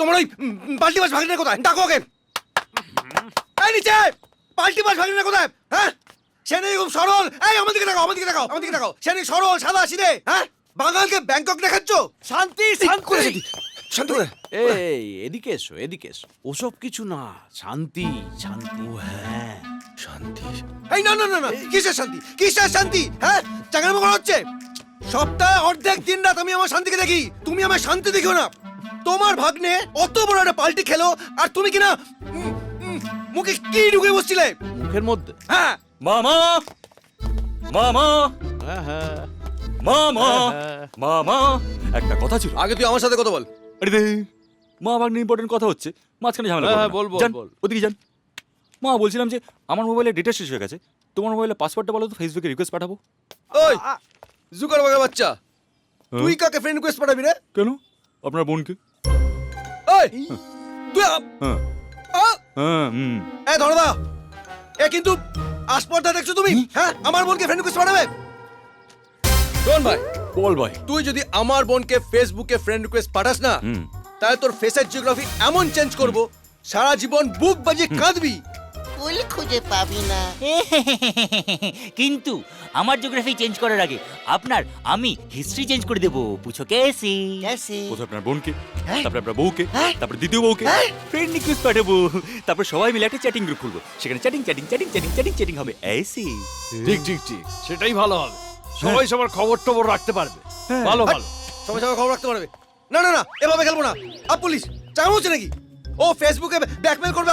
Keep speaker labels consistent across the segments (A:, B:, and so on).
A: তোমার ওই পাল্টি মাছ ভাগিনা কোথায়? ডাকো ওকে। এই নিচে পাল্টি মাছ ভাগিনা কোথায়? হ্যাঁ, সে নেই খুব সরল। এই আমার দিকে তাকাও, আমার দিকে তাকাও, আমার দিকে তাকাও। সে নেই সরল, সাদা সিধে। হ্যাঁ, বাঙালকে ব্যাংকক দেখাচ্ছ?
B: শান্তি
A: শান্তি শান্তি করে।
B: এই এদিকে এসো, এদিকে এসো। ওসব কিছু না, শান্তি শান্তি। হ্যাঁ
A: শান্তি? এই না না না না, কিসের শান্তি, কিসের শান্তি? হ্যাঁ, চাকরি করা হচ্ছে। সপ্তাহে অর্ধেক দিন রাত আমি আমার শান্তিকে দেখি, তুমি আমার শান্তি দেখিও না। তোমার ভাগ্নে অত বড় একটা পাল্টি খেলো, আর তুমি কিনা মুখে কি ঢুকে বসছিলে?
B: মুখের মধ্যে।
A: হ্যাঁ
C: মামা মামা
B: হ্যাঁ হ্যাঁ
C: মামা
B: হ্যাঁ।
C: মামা একটা কথা ছিল।
A: আগে তুই আমার সাথে কথা বল।
C: আরে দে, মা আমার ইম্পর্টেন্ট কথা হচ্ছে, মাঝখানে ঝামেলা
B: হ্যাঁ,
C: করবে না।
B: বল, বল,
C: যান,
B: বল।
C: ওদিকে যান। মা বলছিলাম যে আমার মোবাইলে ডেটা শেষ হয়ে গেছে, তোমার মোবাইলে পাসওয়ার্ডটা বলো তো, ফেসবুকে রিকোয়েস্ট পাঠাবো।
A: ওই জুকারবার্গের বাচ্চা, তুই কাকে ফ্রেন্ড রিকোয়েস্ট পাঠাবি রে?
C: কেন? আপনার বোনকে।
A: ওই তুই
C: হ্যাঁ হ্যাঁ
A: এ ধরদা, এ কিন্তু আসপর্দা দেখছো তুমি? হ্যাঁ, আমার বোনকে ফ্রেন্ড রিকোয়েস্ট পাঠাবে? শোন ভাই,
C: বল ভাই।
A: তুই যদি আমার বোনকে ফেসবুকে ফ্রেন্ড রিকোয়েস্ট পাঠাস না,
C: হুম।
A: তাহলে তোর ফেসের জিওগ্রাফি এমন চেঞ্জ করব, সারা জীবন বুক বাজিয়ে কাঁদবি।
D: কুল খুঁজে পাবি না।
E: কিন্তু আমার জিওগ্রাফি চেঞ্জ করার আগে আমি হিস্ট্রি চেঞ্জ করে দেবো। পুছো কেসি?
D: ক্যাসে?
C: প্রথমে আপনার বোনকে,
D: হ্যাঁ?
C: তারপরে আপনার বউকে,
D: হ্যাঁ?
C: তারপরে দ্বিতীয় বউকে ফ্রেন্ড রিকোয়েস্ট পাঠাবো। তারপর সবাই মিলে একটা চ্যাটিং গ্রুপ খুলবো, সেখানে chatting chatting chatting chatting chatting chatting হবে। এসি
B: ঠিক ঠিক ঠিক, সেটাই ভালো হবে। সবাই সবার খবর টবর রাখতে পারবে। ভালো ভালো।
A: সবাই সবাই খবর রাখতে পারবে। না না না, এভাবে খেলবো না। আপ পুলিশ চামচ হচ্ছে নাকি? ও ফেসবুকে ব্ল্যাকমেল করবে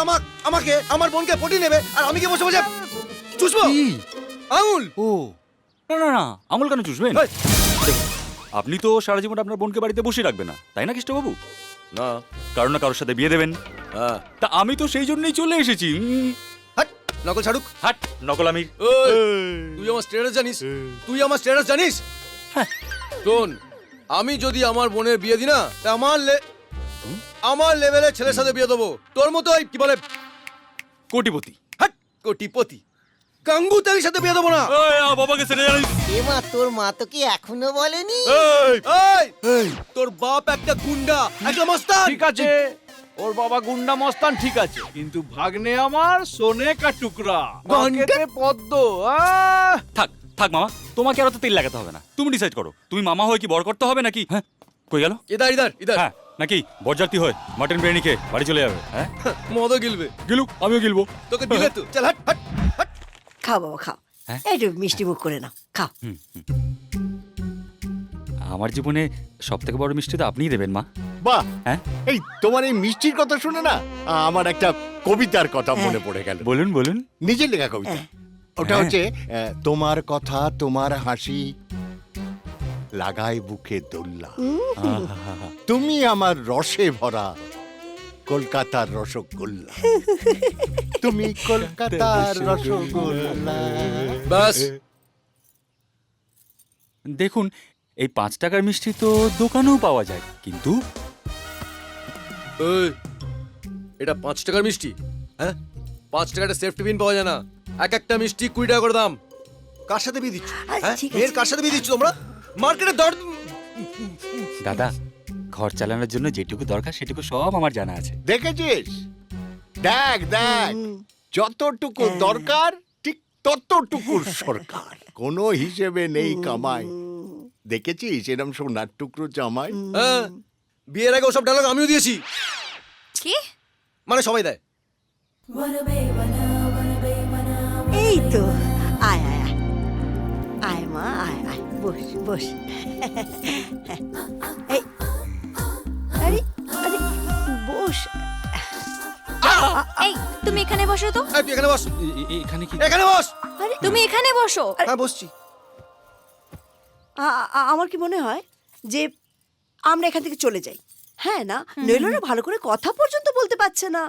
A: আমাকে, আমার বোনকে পটি নেবে, আর আমি কি বসে বসে চুষবো আঙুল?
C: ও না না না, আমল কেন চুষবেন?
A: এই,
C: দেখুন, আপনি তো সারা জীবন আপনার বোনকে বাড়িতে বসে রাখবেন না, তাই না কৃষ্ণবাবু?
A: না।
C: কারো না কারোর সাথে বিয়ে দেবেন।
A: হ্যাঁ।
C: তা আমি তো সেই জন্যই চলে এসেছি।
A: হাট, নকল ছাড়ুক।
C: হাট নকলামির।
A: ওই, তুই আমার স্ট্যাটাস জানিস? তুই আমার স্ট্যাটাস জানিস? শোন, আমি যদি আমার বোনের বিয়ে দিই না, তা আমার লেভেলের ছেলের সাথে বিয়ে দেবো। তোর মতো ওই কি বলে
C: কোটিপতি।
A: হাট কোটিপতি গাঙ্গু তেলির সাথে বিয়ে দেবো না।
C: বাবাকে ছেড়ে জানিস?
D: এ মা, তোর মা তো কি এখনো বলেনি?
A: এই, তোর বাপ একটা গুন্ডা, একটা মস্তান।
B: ঠিক আছে, ওর বাবা গুন্ডা মস্তান ঠিক আছে, কিন্তু ভাগ্নে আমার সোনে কা টুকরা, বাঁকেতে পদ্ম।
C: থাক থাক মামা, তোমাকে আর তো তেল লাগাতে হবে না। তুমি ডিসাইড করো, তুমি মামা হয়ে কি বর করতে হবে নাকি? হ্যাঁ, কই গেল?
A: ইধার ইধার ইধার।
C: হ্যাঁ, নাকি বরযাত্রী হয় মাটন বিরিয়ানি খেয়ে বাড়ি চলে যাবে? হ্যাঁ,
A: মদও গিলবে।
C: গিলুক, আমিও গিলবো।
A: তোকে দিলে তো চল, হাট হাট হাট।
F: খাও বাবা খাও,
C: হ্যাঁ?
F: একটু মিষ্টি মুখ করে নাও, খাও।
C: আমার জীবনে সব থেকে বড় মিষ্টি তো আপনিই দেবেন মা।
G: বাহ,
C: হ্যাঁ,
G: এই তোমার এই মিষ্টির কথা শুনে না আমার একটা কবিতার কথা মনে পড়ে গেল।
C: বলুন বলুন।
G: নিজের লেখা কবিতা। ওটা
C: হ্যাঁ।
G: হচ্ছে তোমার কথা তোমার হাসি লাগায় বুকে দোল্লা, তুমি আমার রসে ভরা কলকাতার রসগোল্লা, তুমি কলকাতার রসগোল্লা।
A: বাস।
C: দেখুন, এই 5 টাকার মিষ্টি তো দোকানেও পাওয়া যায়, কিন্তু
A: এই, এটা 5 টাকার মিষ্টি? হ্যাঁ, 5 টাকাটা সেফটি পিন পাওয়া যায় না। এক একটা মিষ্টি 20 টাকা করে দাম। কার সাথে বিয়ে দিচ্ছ? হ্যাঁ,
F: ঠিক আছে।
A: এর কার সাথে বিয়ে দিচ্ছ তোমরা? মার্কেটে দর
C: দাদা, ঘর চালানোর জন্য যেটুকু দরকার সেটুকু সব আমার জানা আছে।
G: দেখেছিস? দেখ দেখ, যতটুকু দরকার ঠিক ততটুকুর সরকার, কোনো হিসেবে নেই কামাই। দেখেছিস এরম সোনার টুকরো জামাই?
A: হ্যাঁ, বিয়ের আগে ওসব ডায়লগ আমিও দিয়েছি।
H: কি?
A: মানে সবাই দেয়।
F: এই তো, আয় আয় আয়, আয় মা আয় আয়, বস বস। এই, আরে আরে বস।
H: এই, তুমি এখানে বসো তো।
A: এই, তুই এখানে বস,
C: এখানে কি?
A: এখানে বস।
H: তুমি এখানে বসো।
A: হ্যাঁ, বসছি।
F: আমার কি মনে হয় যে আমরা এখান থেকে চলে যাই? হ্যাঁ না, নইলে ওরা ভালো করে কথা পর্যন্ত বলতে পারছে না,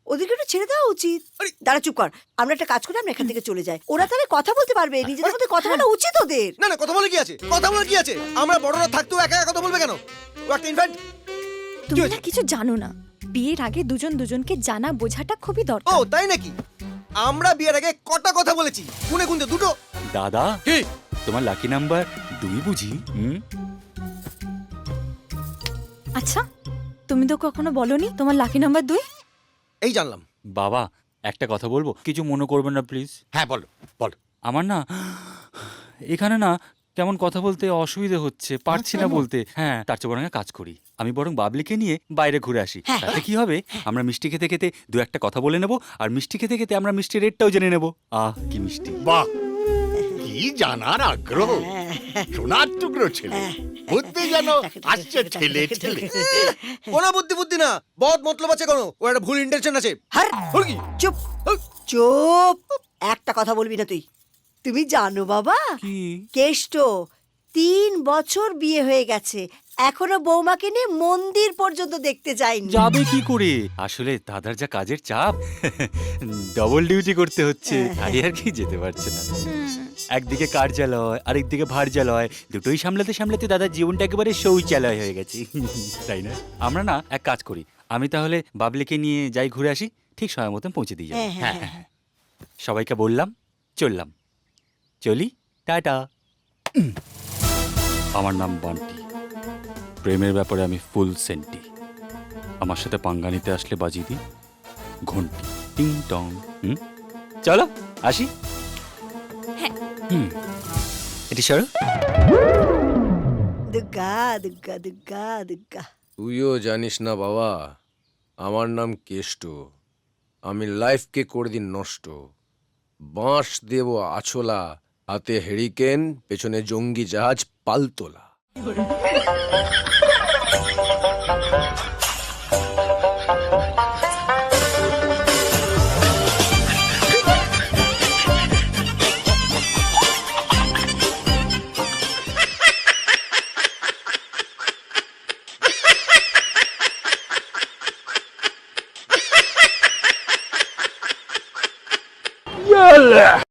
F: ওদেরকে একটু ছেড়ে দেওয়া উচিত। দাঁড়া, চুপ কর। আমরা একটা কাজ করে আমরা এখান থেকে চলে যাই, ওরা তাহলে কথা বলতে পারবে, নিজেদের মধ্যে কথা বলা উচিত ওদের।
A: না না, কথা বলে কি আছে? কথা বলে কি আছে? আমরা বড়রা থাকতেও একা একা কথা বলবে কেন? ও একটা ইনফ্যান্ট।
H: তুমি না কিছু জানো না। বিয়ের আগে দুজন দুজনকে জানা বোঝাটা খুবই
A: ও
H: দরকার।
A: তাই নাকি? আমরা বিয়ের আগে কটা কথা বলেছি? গুনে গুনতে দুটো।
C: দাদা,
A: কি?
C: তোমার লাকি নাম্বার 2 বুঝি?
H: আচ্ছা, তুমি তো কখনো বলনি তোমার লাকি নাম্বার 2?
A: এই জানলাম।
C: বাবা একটা কথা বলবো, কিছু মনে করবেন না প্লিজ।
G: হ্যাঁ বলো বলো।
C: আমার না এখানে না কেমন কথা বলতে অসুবিধা হচ্ছে, পারছি না বলতে। হ্যাঁ, তার চেয়ে বরং এক কাজ করি, আমি বরং বাবলিকে নিয়ে বাইরে ঘুরে আসি। তাতে কি হবে, আমরা মিষ্টি খেতে খেতে দু একটা কথা বলে নেব, আর মিষ্টি খেতে খেতে আমরা মিষ্টির রেটটাও জেনে নেব। কি মিষ্টি!
G: বাহ, কি জানার আগ্রহ! সোনার টুকরো ছেলে, বুদ্ধি যেন আসছে ছেলে ছেলে।
A: কোনো বুদ্ধি না, বহুত মতলব আছে, কোনো ও একটা ভুল ইন্টেনশন আছে।
F: হার
A: ওর কি?
F: চুপ চুপ, একটা কথা বলবি না তুই। তুমি জানো বাবা,
C: কি?
F: কেষ্ট 3 বছর বিয়ে হয়ে গেছে, এখনো বৌমাকে নিয়ে মন্দির পর্যন্ত দেখতে যায়নি।
C: যাবে কি করে, আসলে দাদার যা কাজের চাপ, ডবল ডিউটি করতে হচ্ছে, তাই আর কি যেতে পারছে না। একদিকে কার্যালয়, আরেকদিকে ভার্যালয়, দুটোই সামলাতে সামলাতে দাদার জীবনটা একেবারে শৌচালয় হয়ে গেছে, তাই না? আমরা না এক কাজ করি, আমি তাহলে বাবলিকে নিয়ে যাই, ঘুরে আসি, ঠিক সময় মতন পৌঁছে দিয়ে যাবো।
F: হ্যাঁ,
C: হ্যাঁ, সবাইকে বললাম, চললাম, চলি, টাটা। আমার নাম বান্টি, প্রেমের ব্যাপারে আমি ফুল সেন্টি। আমার সাথে পাঙ্গা নিতে আসলে বাজিয়ে দিই ঘন্টি, টিং টং। চলো আসি। এটি সরো।
F: দুর্গা দুর্গা দুর্গা দুর্গা।
A: তুইও জানিস না বাবা, আমার নাম কেষ্ট, আমি লাইফকে করে দিন নষ্ট। বাঁশ দেব আছলা, হাতে হেরিকেন, পেছনে জঙ্গি জাহাজ পালতোলা।